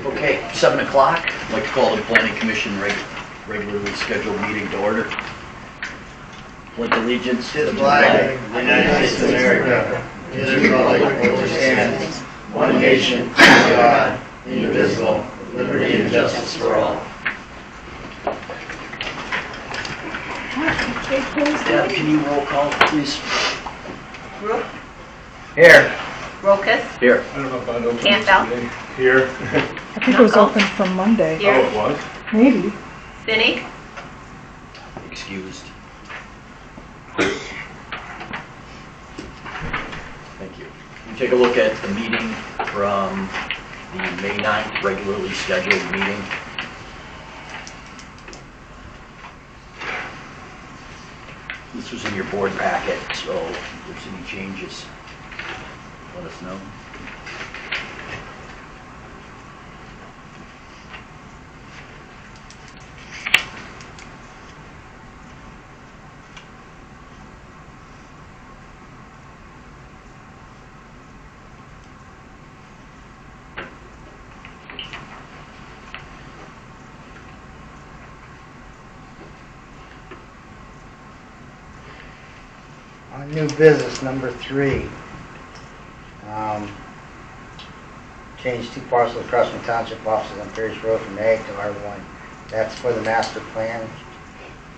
Okay, 7 o'clock. I'd like to call the Planning Commission regularly scheduled meeting to order. Pledge allegiance To the flag of the United States of America, to the republic for which it stands, one nation, under God, indivisible, with liberty and justice for all. Deb, can you roll call, please? Rook, Here. Rokas, Here. I don't know if I'd open Campbell. this today. Here. I think it was open from Monday. Oh, here, it was? Maybe. Finnick, Excused. Thank you. We take a look at the meeting from the May 9th regularly scheduled meeting. This was in your board packet, so if there's any changes, let us know. On new business, number 3. Change 2 parcels across from township offices on Parish Road from Ag to R1. That's for the master plan.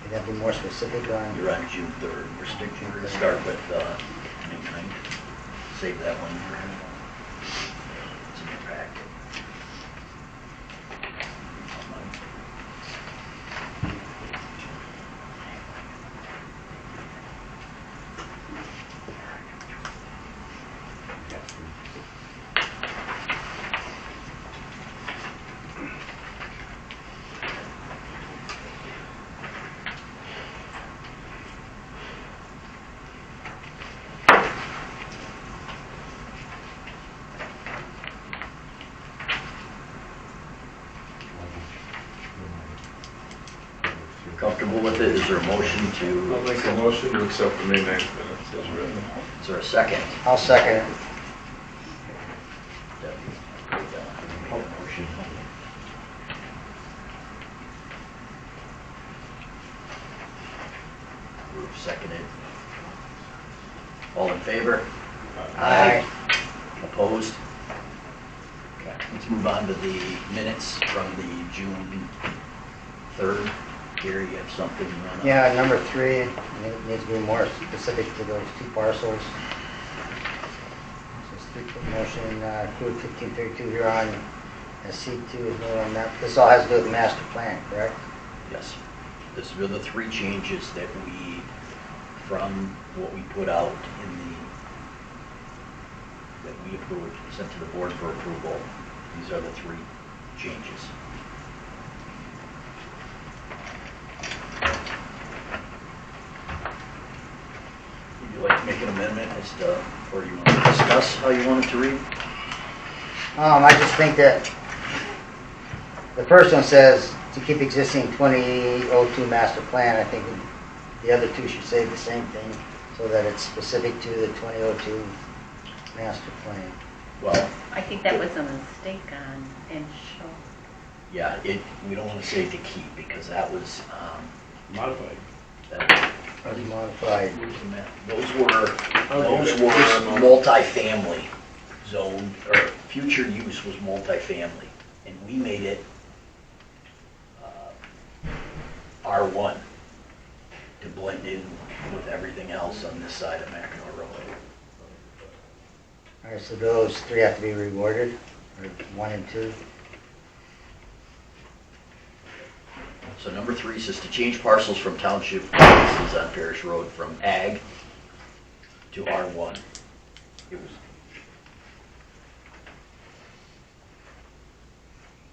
Can that be more specific on? You're on June 3rd. We're going to start with May 9th. Save that one for him. It's in your packet. Comfortable with it? Is there a motion I'll to, make a motion to accept the May 9th minutes as written. is there a second? I'll second it. Motion. Roof seconded. All in favor? Aye. Opposed? Okay, let's move on to the minutes from the June 3rd. Gary, you have something you want to? Yeah, number 3, it needs to be more specific to those 2 parcels. So 3-foot motion, include 1532 here on, C2 is no on that. This all has to do with the master plan, correct? Yes. These are the 3 changes that we, from what we put out in the, that we approved, sent to the board for approval. These are the 3 changes. Would you like to make an amendment as to, or do you want to discuss how you want it to read? I just think that the first one says to keep existing 2002 master plan. I think the other 2 should say the same thing so that it's specific to the 2002 master plan. Well, I think that was a mistake on Inshore. yeah, we don't want to say to keep because that was, Modified. that, As modified. those were multifamily zone, or future use was multifamily, and we made it R1 to blend in with everything else on this side of Mackinac Road. All right, so those 3 have to be reworded, or 1 and 2. So number 3 says to change parcels from township offices on Parish Road from Ag to R1. It was,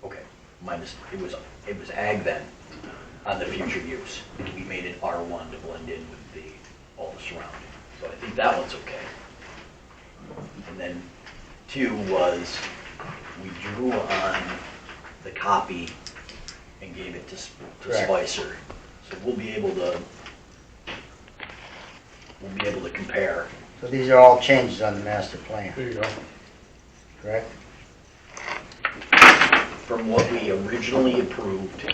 okay, it was Ag then on the future use. We made it R1 to blend in with all the surrounding. So I think that one's okay. And then 2 was, we drew on the copy and gave it to Correct. Spicer. So we'll be able to compare. So these are all changes on the master plan, There you go. correct? from what we originally approved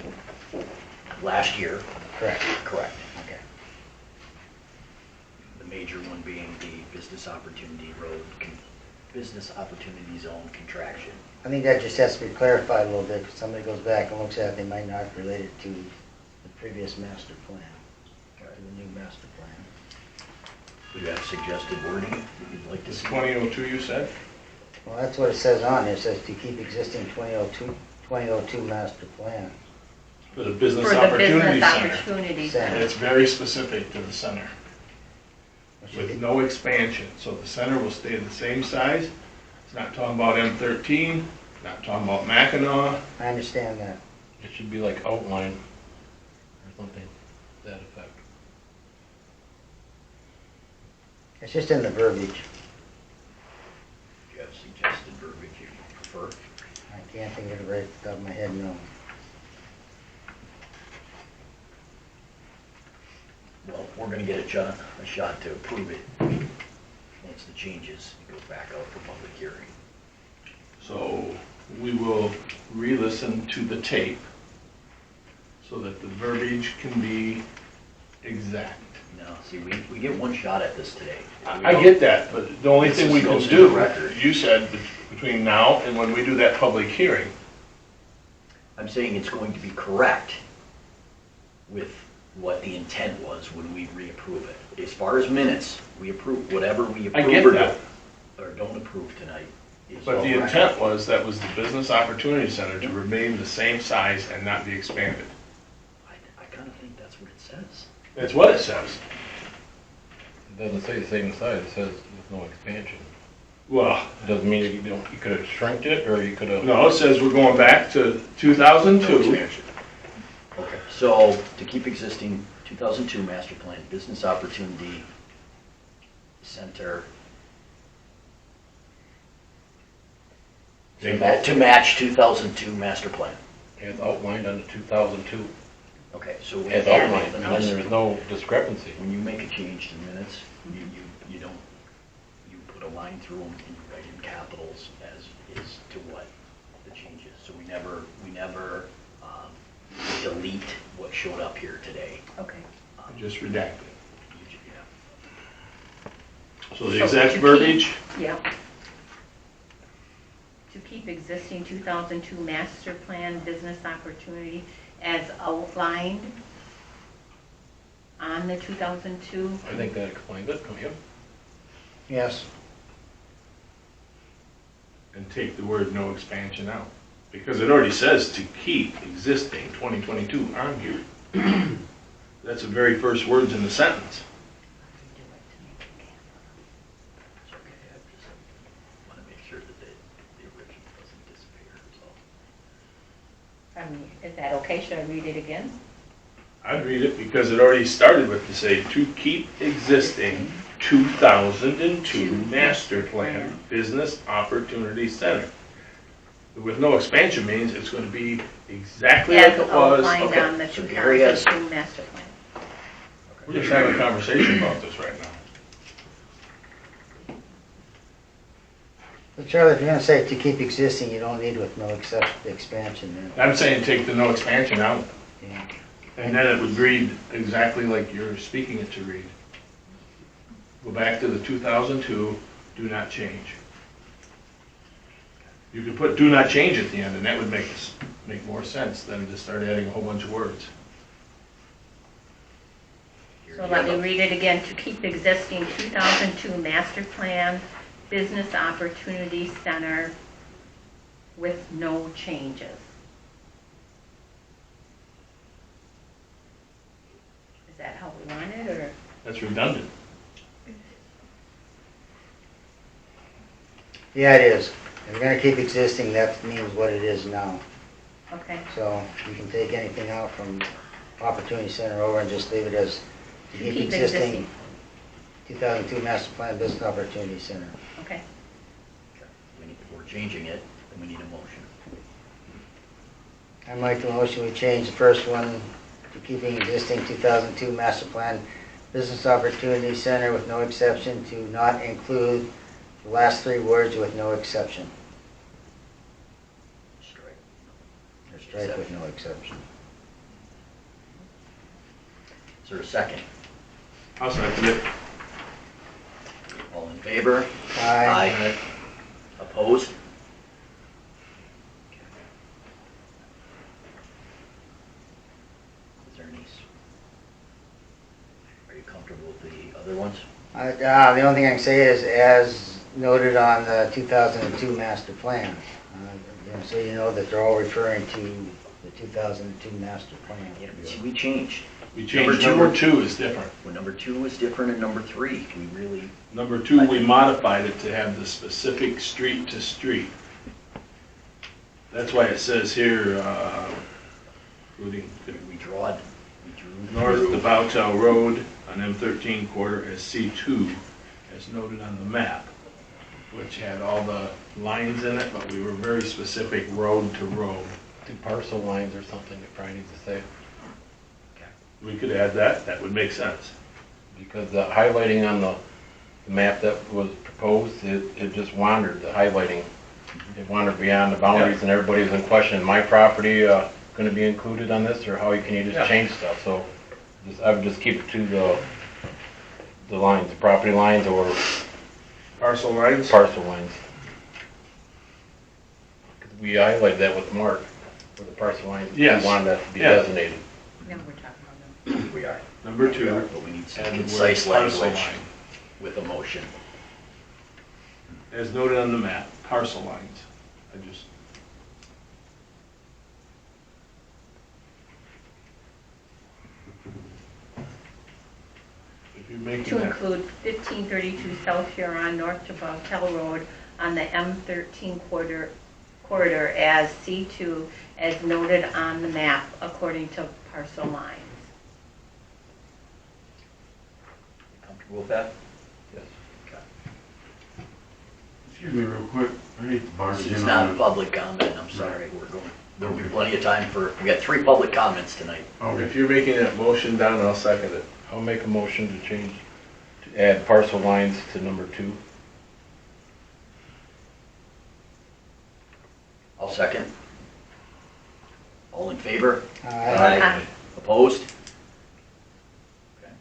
last year, Correct. correct. Okay. The major one being the business opportunity road, business opportunity zone contraction. I think that just has to be clarified a little bit, because somebody goes back and looks at it, they might not relate it to the previous master plan, or to the new master plan. Do you have suggested wording that you'd like to It's see? 2002 you said? Well, that's what it says on there, it says to keep existing 2002 master plan. For the Business For the Opportunity business Center. opportunity Center. And center. it's very specific to the center, Which is- with no expansion. So the center will stay the same size. It's not talking about M13, not talking about Mackinac. I understand that. It should be like outline or something to that effect. It's just in the verbiage. Do you have suggested verbiage you prefer? I can't think of it right off the top of my head, no. Well, we're gonna get a shot to approve it. Once the changes go back out for public hearing. So we will re-listen to the tape so that the verbiage can be exact. No, see, we get one shot at this today. I get that, but the only thing we can This goes to the do, record. you said between now and when we do that public hearing, I'm saying it's going to be correct with what the intent was when we reapprove it. As far as minutes, we approve, whatever we I approve get or that. don't approve tonight is But all the record. intent was that was the Business Opportunity Center to remain the same size and not be expanded. I kind of think that's what it says. That's what it says. It doesn't say the same size, it says with no expansion. Well, It doesn't mean you could have shrinked it, or you could have. no, it says we're going back to 2002. Okay. So, to keep existing 2002 master plan, business opportunity center. To match 2002 master plan. As outlined on the 2002, Okay, so when as outlined, and then there's no discrepancy. when you make a change to minutes, you don't, you put a line through them and you write in capitals as is to what the change is. So we never delete what showed up here today. Okay. Just redacted. Yeah. So the So exact to keep- verbiage, Yeah. To keep existing 2002 master plan business opportunity as outlined on the 2002. I think that explains it, don't you? Yes. and take the word no expansion out. Because it already says to keep existing 2022 on here. That's the very first words in the sentence. It's okay, I just want to make sure that the original doesn't disappear, that's all. I mean, is that okay? Should I read it again? I'd read it because it already started with to say to keep existing 2002 master plan business opportunity center. With no expansion means it's going to be exactly like As it was. outlined Okay, on the so Gary has- 2002 master plan. We're just having a conversation about this right now. But Charlie, if you're gonna say to keep existing, you don't need with no expansion then. I'm saying take the no expansion out, Yeah. and then it would read exactly like you're speaking it to read. Go back to the 2002, do not change. You could put do not change at the end, and that would make more sense than to start adding a whole bunch of words. So let me read it again. To keep existing 2002 master plan business opportunity center with no changes. Is that how we want it, or? That's redundant. Yeah, it is. If you're gonna keep existing, that means what it is now. Okay, So you can take anything out from Opportunity Center over and just leave it as to keep keep existing existing. 2002 Master Plan Business Opportunity Center. Okay. If we're changing it, then we need a motion. I make the motion, we change the first one to keeping existing 2002 Master Plan Business Opportunity Center with no exception to not include the last three words with no exception. Strike. Or strike with no exception. Is there a second? I'll second it. All in favor? Aye. Opposed? Is there any, are you comfortable with the other ones? The only thing I can say is, as noted on the 2002 master plan, so you know that they're all referring to the 2002 master plan. Yeah, but see, we changed. We changed Number number two is different. Well, number 2 was different and number 3, we really, Number two, we modified it to have the specific street to street. That's why it says here, including we drew. north of Bowtow Road on M13 quarter as C2, as noted on the map, which had all the lines in it, but we were very specific road to road. Two parcel lines or something, you probably need to say, We could add that, that would make sense. because the highlighting on the map that was proposed, it just wandered, the highlighting. It wandered beyond the boundaries and everybody was in question, my property, gonna be included on this, or how can you Yeah. just change stuff? So, I would just keep it to the lines, the property lines or Parcel lines? parcel lines. 'Cause we highlighted that with Mark, where the parcel lines, we Yes. wanted that to be Yeah. designated. Now we're talking about them. We are. Number two, But we need some and where concise parcel language line, with a motion. as noted on the map, parcel lines. I just, if you're making To that, include 1532 South Huron, north to Bowtell Road on the M13 corridor as C2, as noted on the map according to parcel lines. Comfortable with that? Yes. Excuse me real quick, I hate to barge This in is not on public comment, I'm sorry, there'll be plenty of time for, we got 3 public comments tonight. Okay, if you're making that motion down, I'll second it. I'll make a motion to change, to add parcel lines to number 2. I'll second. All in favor? Aye. Aye. Opposed? Okay.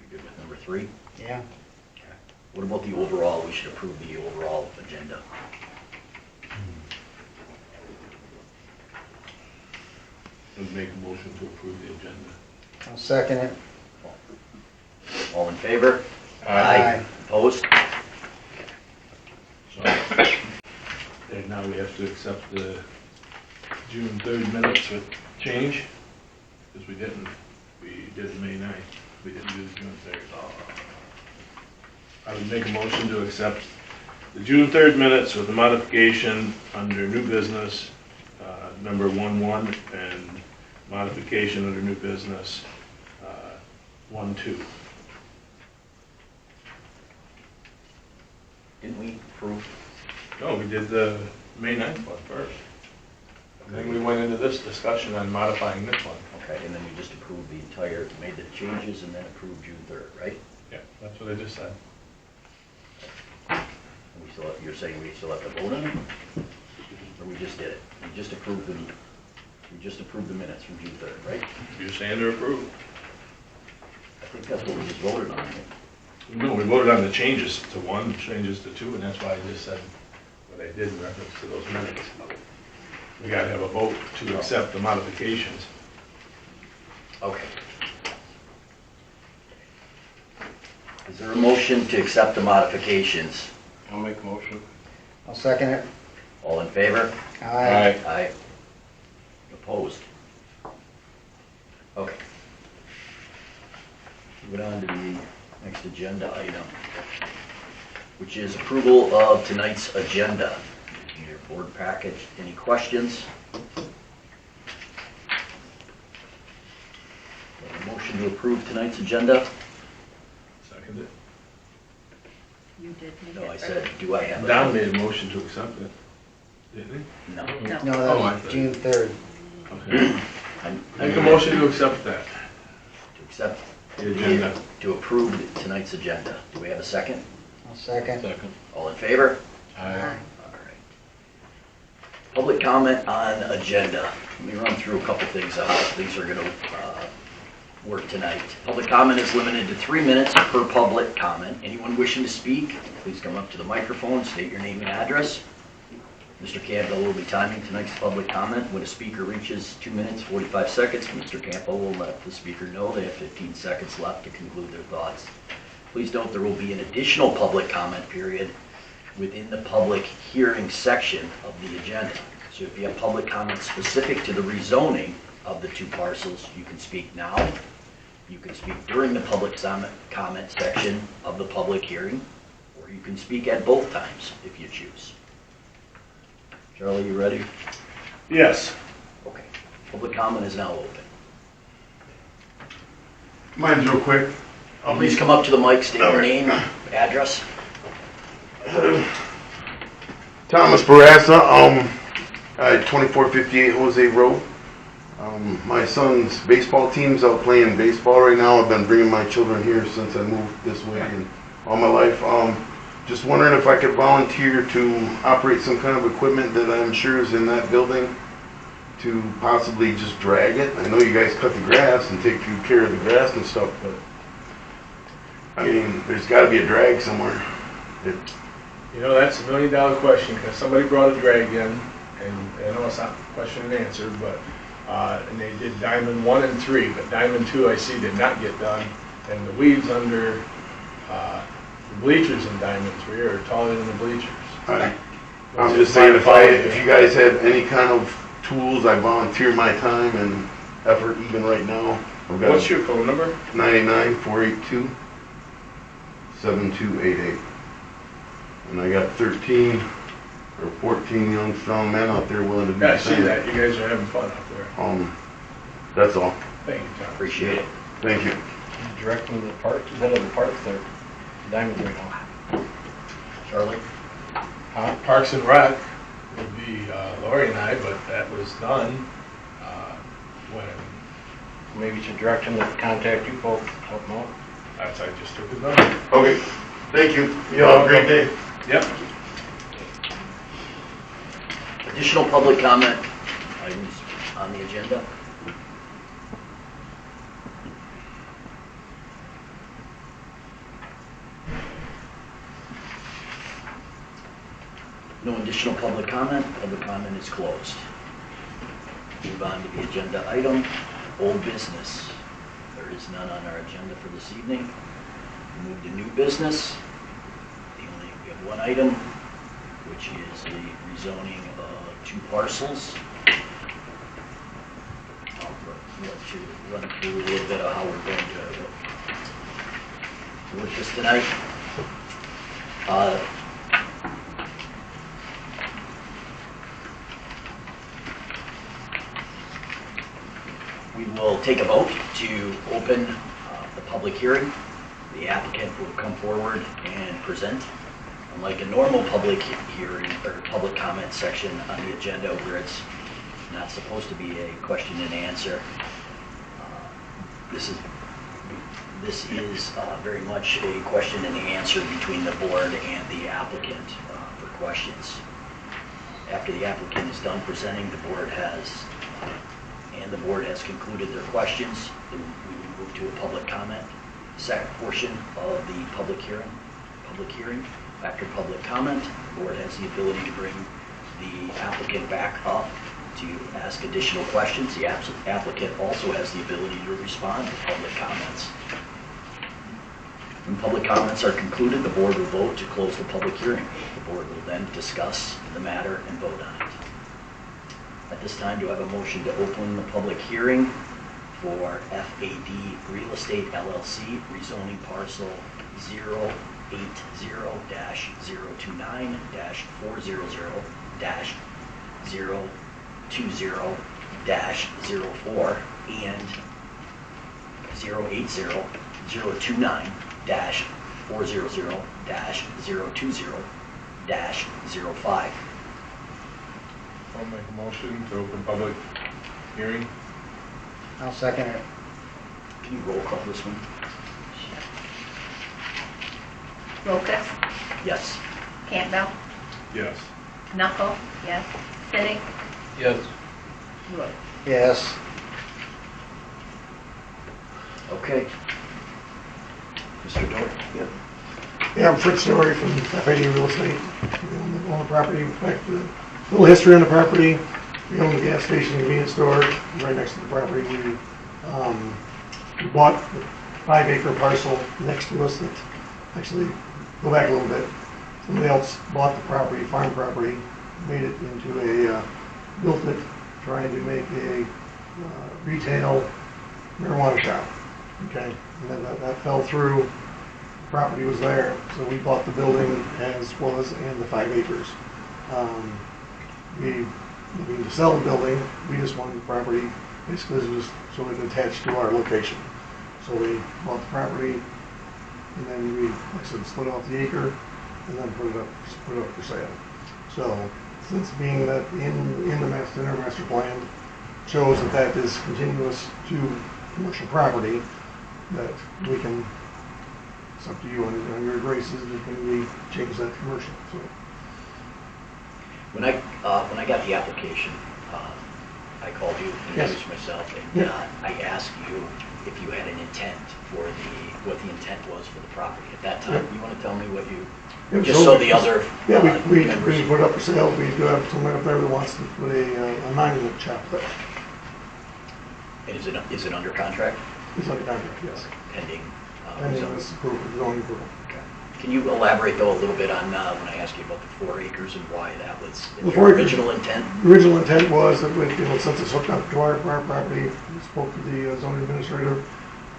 You good with number 3? Yeah. What about the overall? We should approve the overall agenda. Would make a motion to approve the agenda. I'll second it. All in favor? Aye. Opposed? So, and now we have to accept the June 3rd minutes with change, because we did May 9th, we didn't do the June 3rd. I would make a motion to accept the June 3rd minutes with the modification under new business, number 1-1, and modification under new business, 1-2. Didn't we approve? No, we did the May 9th one first. And then we went into this discussion on modifying this one. Okay, and then we just approved the entire, made the changes and then approved June 3rd, right? Yeah, that's what I just said. And we still, you're saying we still have to vote on it? Or we just did it? We just approved the minutes from June 3rd, right? You're saying to approve? I think that's what we just voted on. No, we voted on the changes to 1, changes to 2, and that's why I just said what I did in reference to those minutes. We gotta have a vote to accept the modifications. Okay. Is there a motion to accept the modifications? I'll make a motion. I'll second it. All in favor? Aye. Aye. Opposed? Okay. Moving on to the next agenda item, which is approval of tonight's agenda. In your board package, any questions? A motion to approve tonight's agenda? Second it. You did make it. No, I right? said, do I have a? Don made a motion to accept it, didn't he? No. No. No, Oh, I that was thought- June 3rd. Okay. Make a motion to accept that, To accept, the agenda. to approve tonight's agenda. Do we have a second? I'll second. Second. All in favor? Aye. All right. Public comment on agenda. Let me run through a couple things, how things are gonna work tonight. Public comment is limited to 3 minutes per public comment. Anyone wishing to speak, please come up to the microphone, state your name and address. Mr. Campbell will be timing tonight's public comment. When a speaker reaches 2 minutes, 45 seconds, Mr. Campbell will let the speaker know they have 15 seconds left to conclude their thoughts. Please note there will be an additional public comment period within the public hearing section of the agenda. So if you have public comments specific to the rezoning of the 2 parcels, you can speak now. You can speak during the public comment section of the public hearing, or you can speak at both times if you choose. Charlie, you ready? Yes. Okay. Public comment is now open. Mine's real quick. Please come up to the mic, state your name, address. Thomas Barassa, 2458 Jose Road. My son's baseball team's out playing baseball right now. I've been bringing my children here since I moved this way and all my life. Just wondering if I could volunteer to operate some kind of equipment that I'm sure is in that building to possibly just drag it. I know you guys cut the grass and take good care of the grass and stuff, but I mean, there's got to be a drag somewhere. You know, that's $1 million question, because somebody brought a drag in, and I know it's not question and answer, but, and they did diamond 1 and 3, but diamond 2 I see did not get done, and the weeds under, the bleachers in diamond 3 are taller than the bleachers. I'm just saying, if you guys have any kind of tools, I volunteer my time and effort even right now. I've got What's your phone number? 99482-7288. And I got 13 or 14 young strong men out there willing to do Yeah, I the see same. that. You guys are having fun out there. That's all. Thank you, John. Appreciate it. Thank you. Directing the park, head of the parks there, Diamond right now. Charlie? Parks and Rec would be Lori and I, but that was done when, Maybe you should direct him to contact you folks, help him out. that's, I just took it done. Okay. Thank you. You all have a great day. Yep. Additional public comment items on the agenda? No additional public comment. Public comment is closed. Move on to the agenda item, old business. There is none on our agenda for this evening. Move to new business. We have one item, which is the rezoning of 2 parcels. I'll let you run through a little bit of how we're going to work this tonight. We will take a vote to open the public hearing. The applicant will come forward and present. Unlike a normal public hearing or public comment section on the agenda where it's not supposed to be a question and answer, this is very much a question and answer between the board and the applicant for questions. After the applicant is done presenting, the board has concluded their questions, then we will move to a public comment, second portion of the public hearing. After public comment, the board has the ability to bring the applicant back up to ask additional questions. The applicant also has the ability to respond to public comments. When public comments are concluded, the board will vote to close the public hearing. The board will then discuss the matter and vote on it. At this time, do I have a motion to open the public hearing for FAD Real Estate LLC rezoning parcel 080-029-020-020-04 and 080-029-400-020-05. I'll make a motion to open public hearing. I'll second it. Can you roll call this one? Rokas, Yes. Campbell, Yes. Knuckle, yes. Cynic, Yes. Brooke. Yes. Okay. Mr. Dorr? Yeah, I'm Fritz Story from FID Real Estate. We own the property. In fact, a little history on the property. We own the gas station and convenience store right next to the property. We bought the 5-acre parcel next to us that actually, go back a little bit, somebody else bought the property, farm property, made it into a, built it, trying to make a retail marijuana shop. Okay, and then that fell through. Property was there, so we bought the building as was and the 5 acres. We looking to sell the building. We just wanted the property basically just so it attached to our location. So we bought the property, and then we, like I said, split off the acre, and then put it up for sale. So since being that in the master plan shows that is continuous to commercial property, that we can. It's up to you on your graces, can we change that to commercial? So When I got the application, I called you, introduced myself, and I asked you if you had an intent for what the intent was for the property at that time. You want to tell me what you, just so the other we members. put it up for sale. We do have someone up there that wants to put a monument shop there. Is it under contract? It's under contract, yes. Pending? Pending zoning? this approval, zoning approval. Okay. Can you elaborate though a little bit on when I asked you about the 4 acres and why that was The your 4 acres. original intent? The original intent was that since it's hooked up to our property, we spoke to the zoning administrator.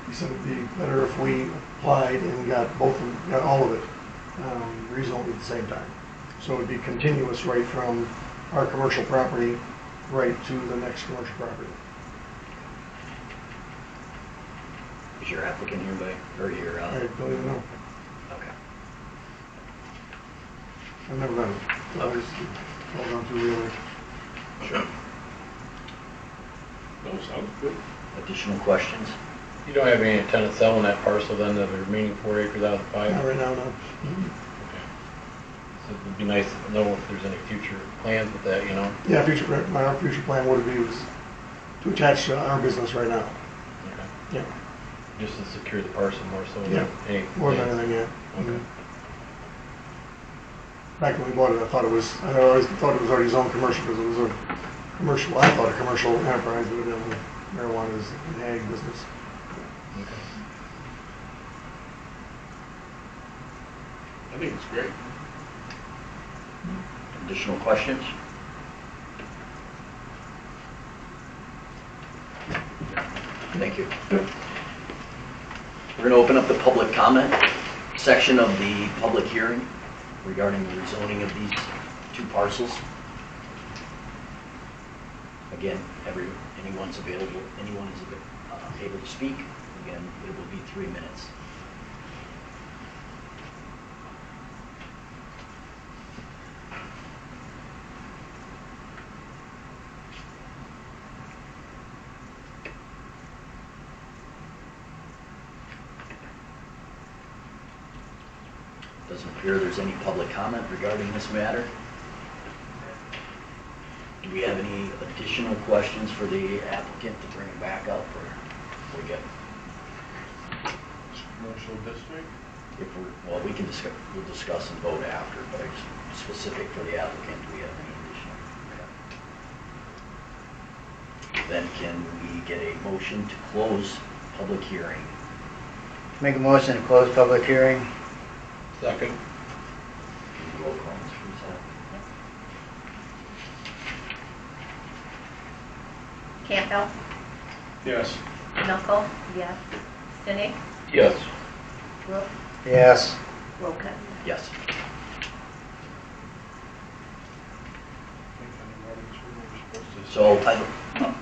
He said it'd be better if we applied and got all of it rezoned at the same time. So it'd be continuous right from our commercial property right to the next commercial property. Is your applicant here or your? I don't even know. Okay. I've never done it. So I just held on to really. Sure. No, sounds good. Additional questions? You don't have any intent of selling that parcel then, the remaining 4 acres out of the 5? Not right now, no. Okay. So it'd be nice to know if there's any future plans with that, you know? Yeah, our future plan would be was to attach our business right now. Okay. Yeah, Just to secure the parcel more so Yeah. than anything. more than anything, yeah. Okay. Back when we bought it, I always thought it was already zoned commercial because it was a commercial, I thought a commercial enterprise, but evidently marijuana is an ag business. Okay. I think it's great. Additional questions? Thank you. We're going to open up the public comment section of the public hearing regarding the rezoning of these 2 parcels. Again, anyone is able to speak. Again, it will be 3 minutes. Doesn't appear there's any public comment regarding this matter. Do we have any additional questions for the applicant to bring it back up, or we get? Commercial district? Well, we can discuss, we'll discuss and vote after, but it's specific for the applicant, do we have any additional? Okay. Then can we get a motion to close public hearing? Make a motion to close public hearing. Second. Roll call, please. Campbell, Yes. Knuckle, yes. Cynic, Yes. Brooke, Yes. Roca. Yes. So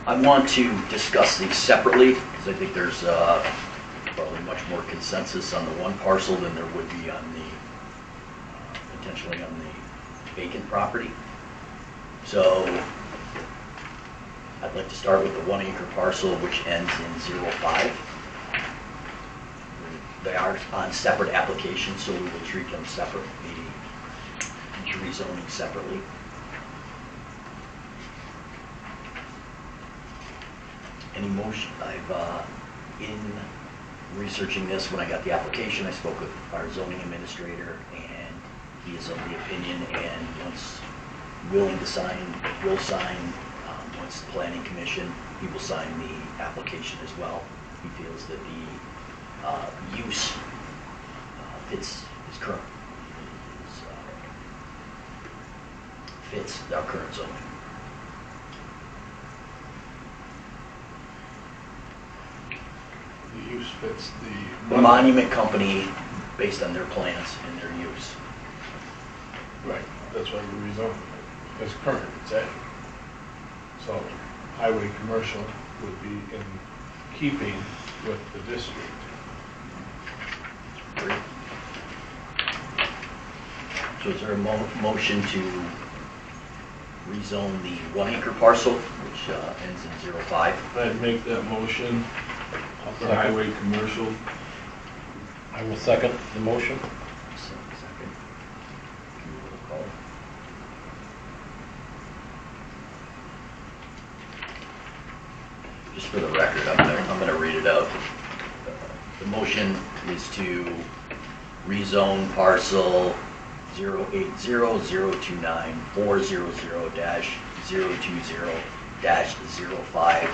I want to discuss these separately, because I think there's probably much more consensus on the one parcel than there would be on the, potentially on the vacant property. So I'd like to start with the 1 acre parcel, which ends in 05. They are on separate applications, so we will treat them separately, each rezoning separately. Any motion? In researching this, when I got the application, I spoke with our zoning administrator, and he is of the opinion, and once willing to sign, will sign. Once the planning commission, he will sign the application as well. He feels that the use fits his current, fits our current zoning. The use fits The monument company, based on their plans and their use. Right, that's why we rezoned it. It's current, it's active. So highway commercial would be in keeping with the district. Great. So is there a motion to rezone the 1 acre parcel, which ends in 05? I'd make that motion for highway commercial. I will second the motion. Second. Can you roll call? Just for the record, I'm gonna read it out. The motion is to rezone parcel 080029400-020-05.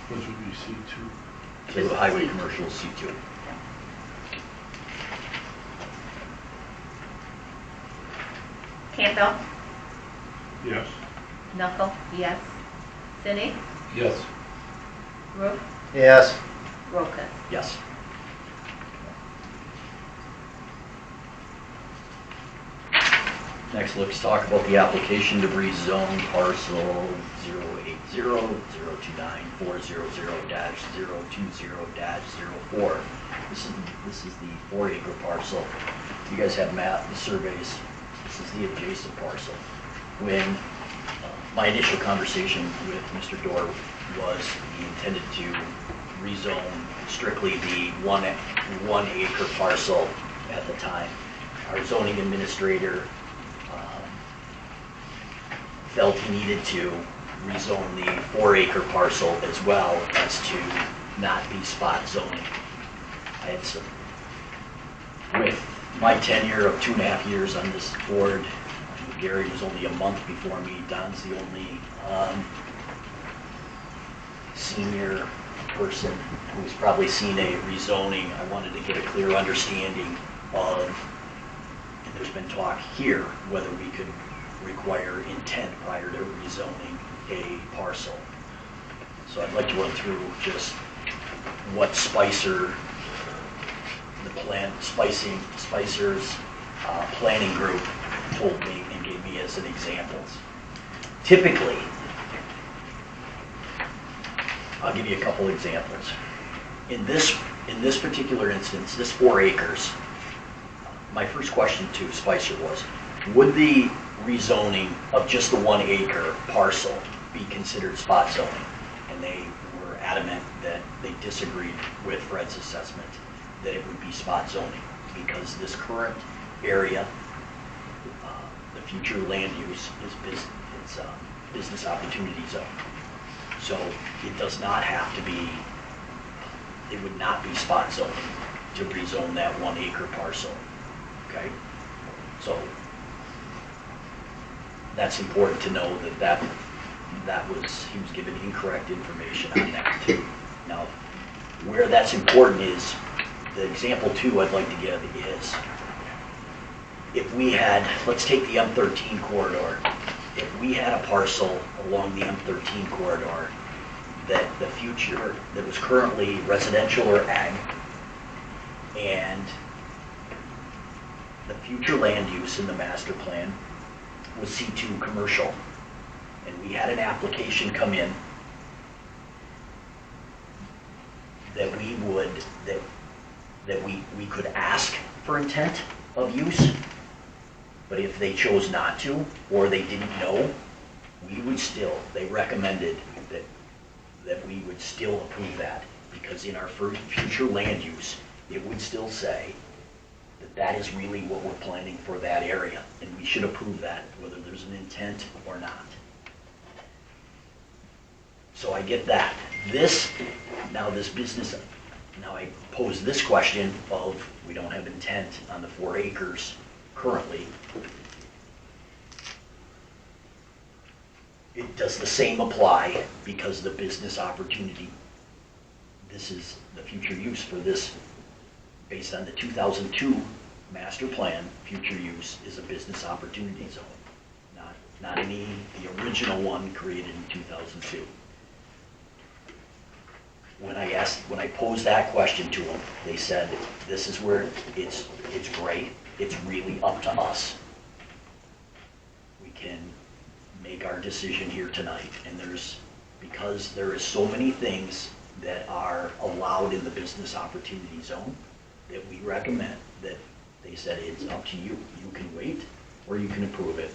Which would be C2. To highway commercial C2. Campbell, Yes. Knuckle, yes. Cindy, Yes. Roof, Yes. Rokas. Yes. Next, let's talk about the application to rezone parcel 080029400-020-04. This is the 4 acre parcel. You guys have the surveys. This is the adjacent parcel. When my initial conversation with Mr. Dorr was he intended to rezone strictly the 1 acre parcel at the time. Our zoning administrator felt he needed to rezone the 4 acre parcel as well as to not be spot zoning. I had some, with my tenure of 2.5 years on this board, Gary was only a month before me, Don's the only senior person who's probably seen a rezoning. I wanted to get a clear understanding of, and there's been talk here, whether we could require intent prior to rezoning a parcel. So I'd like to run through just what Spicer's planning group told me and gave me as an examples. Typically, I'll give you a couple examples. In this particular instance, this 4 acres, my first question to Spicer was, would the rezoning of just the 1 acre parcel be considered spot zoning? And they were adamant that they disagreed with Fred's assessment that it would be spot zoning because this current area, the future land use is business opportunity zone. So it does not have to be, it would not be spot zoning to rezone that 1 acre parcel, okay? So that's important to know that he was given incorrect information on that too. Now, where that's important is, the example 2 I'd like to give is, if we had, let's take the M13 corridor. If we had a parcel along the M13 corridor that the future, that was currently residential or ag, and the future land use in the master plan was C2 commercial, and we had an application come in that we could ask for intent of use, but if they chose not to, or they didn't know, we would still, they recommended that we would still approve that, because in our future land use, it would still say that that is really what we're planning for that area, and we should approve that, whether there's an intent or not. So I get that. This business, now I pose this question of, we don't have intent on the 4 acres currently. Does the same apply because the business opportunity, this is the future use for this, based on the 2002 master plan, future use is a business opportunity zone, not the original one created in 2002. When I posed that question to them, they said, this is where it's great, it's really up to us. We can make our decision here tonight, and because there is so many things that are allowed in the business opportunity zone that we recommend, that they said it's up to you. You can wait or you can approve it.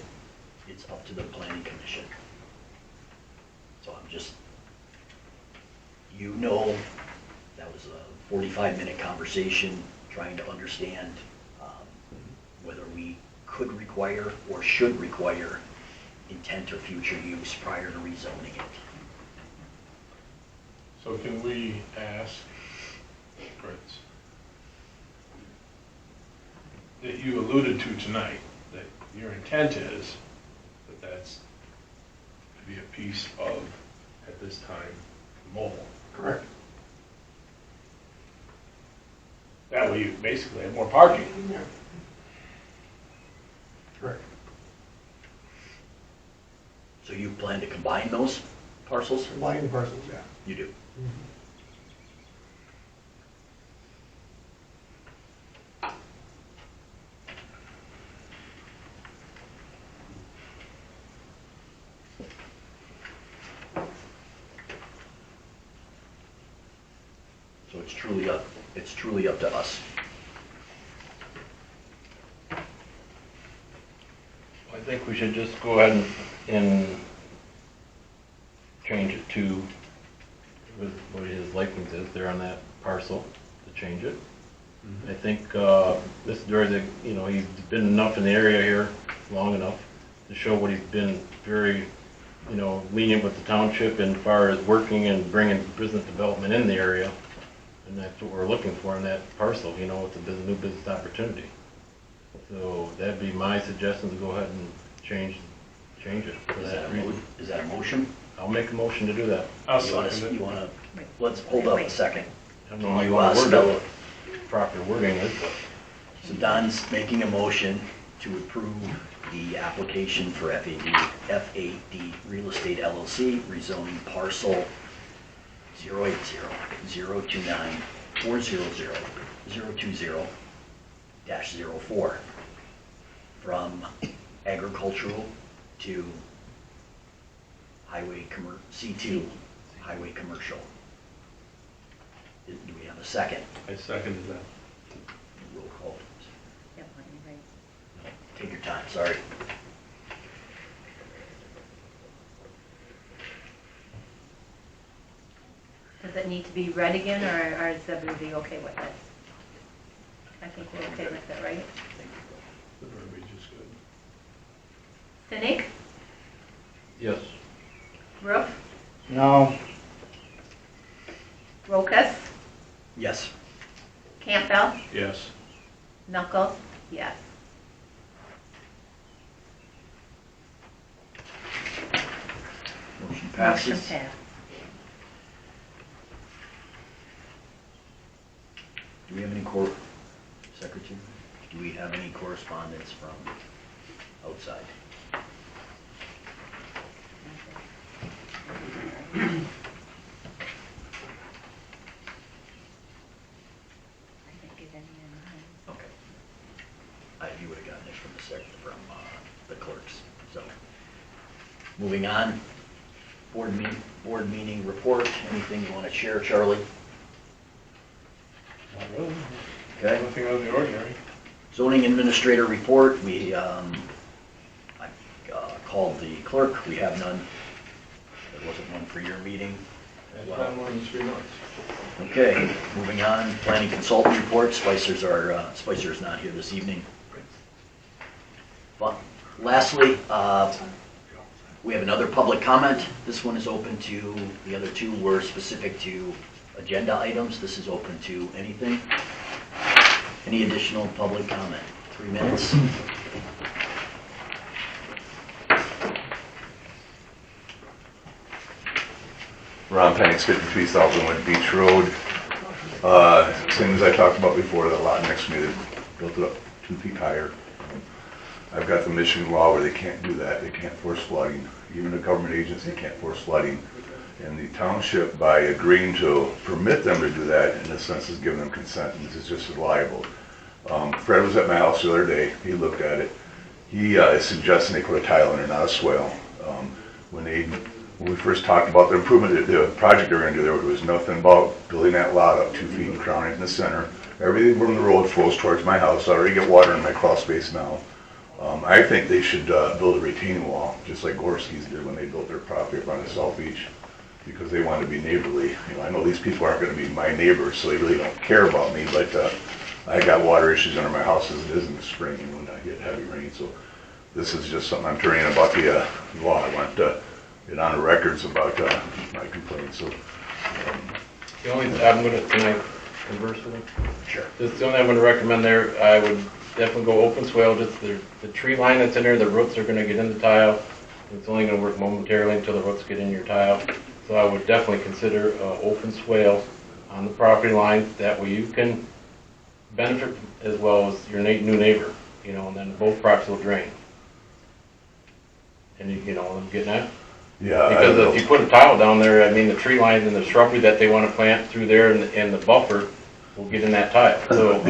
It's up to the planning commission. So I'm just, that was a 45-minute conversation trying to understand whether we could require or should require intent or future use prior to rezoning it. So can we ask, Fritz, that you alluded to tonight, that your intent is that that's to be a piece of, at this time, mobile? Correct. That way you basically have more parking. Yeah. Correct. So you plan to combine those parcels? Combining the parcels, yeah. You do. So it's truly up to us. I think we should just go ahead and change it to what his likeness is there on that parcel, to change it. I think Mr. Dorsey, he's been enough in the area here, long enough, to show what he's been very, lenient with the township as far as working and bringing business development in the area. And that's what we're looking for in that parcel, with the new business opportunity. So that'd be my suggestion, to go ahead and change it for that reason. Is that a motion? I'll make a motion to do that. I'll You second it. wanna, let's hold up a second. I don't know how you want to word it, proper wording is, but So Don's making a motion to approve the application for FAD Real Estate LLC, rezoning parcel 080-029-400-020-04 from agricultural to C2 highway commercial. Do we have a second? I seconded that. Roll call. Yep, right. Take your time, sorry. Does it need to be read again, or is everybody okay with it? I think we're okay with it, right? The verbiage is good. Cynic, yes. Roof, No, Rokas, Yes. Campbell, Yes. Knuckles, yes. Motion Motion passes. passed. Do we have any Secretary, do we have any correspondence from outside? Okay. You would have gotten it from the clerks, so. Moving on, board meeting report, anything you want to share, Charlie? Not really. Okay. Nothing out of the ordinary. Zoning administrator report, I called the clerk, we have none. There wasn't one for your meeting. That's not more than 3 months. Okay, moving on, planning consultant report, Spicer's not here this evening. But lastly, we have another public comment. This one is open to, the other two were specific to agenda items. This is open to anything. Any additional public comment? 3 minutes. Ron Penix, 53 Southwood Beach Road. Same as I talked about before, the lot next to me, they built it up 2 feet higher. I've got the Michigan law where they can't do that. They can't force flooding. Even a government agency can't force flooding. And the township, by agreeing to permit them to do that, in a sense, is giving them consent, and this is just as liable. Fred was at my house the other day. He looked at it. He is suggesting they put a tile in there, not a swale. When we first talked about the improvement, the project they were going to do, there was nothing about building that lot up 2 feet and crowning it in the center. Everything from the road flows towards my house. I already get water in my crawl space now. I think they should build a retaining wall, just like Gorski's did when they built their property up on the South Beach, because they wanted to be neighborly. You know, I know these people aren't going to be my neighbors, so they really don't care about me, but I got water issues under my house as it is in the spring when I get heavy rain. So this is just something I'm turning in about the law. I want it on the records about my complaint. So The only, I'm gonna, can I converse with him? Sure. Just the only I'm gonna recommend there, I would definitely go open swale, just the tree line that's in there, the roots are gonna get in the tile. It's only gonna work momentarily until the roots get in your tile. So I would definitely consider open swale on the property line, that way you can benefit as well as your new neighbor, you know, and then both properties will drain. And you know what I'm getting at? yeah, Because if you put a tile down there, I mean, the tree lines and the shrubbery that they want to plant through there and the buffer will get in that tile. So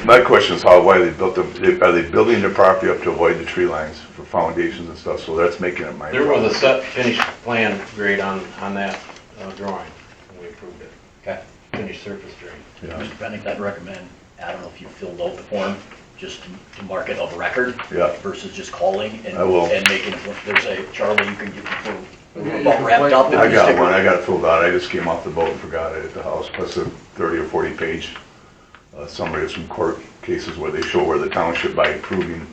my question is why they built them. Are they building their property up to avoid the tree lines for foundations and stuff? So that's making it my there problem. was a set finished plan grade on that drawing when we approved it. Okay. Finished surface drain. Yeah. Mr. Pennick, I'd recommend, I don't know if you filled out the form, just to mark it of record. Yeah. Versus just calling and I will. and making, there's a, Charlie, you can get, we're about wrapped up. I got one. I got it filled out. I just came off the boat and forgot it at the house. Plus a 30 or 40 page summary of some court cases where they show where the township, by approving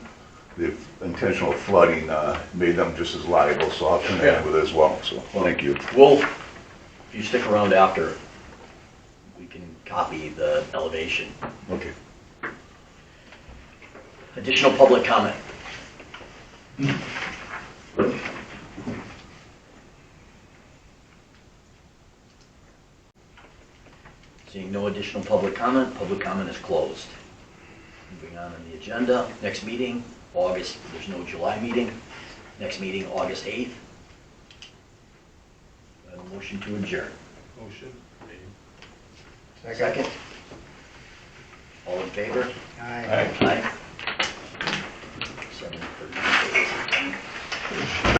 the intentional flooding, made them just as liable. So I'll turn that in with it as well. So thank you. Well, if you stick around after, we can copy the elevation. Okay. Additional public comment. Seeing no additional public comment is closed. Moving on in the agenda, next meeting, August, there's no July meeting. Next meeting, August 8th. A motion to adjourn. Motion. Second. All in favor? Aye. Aye.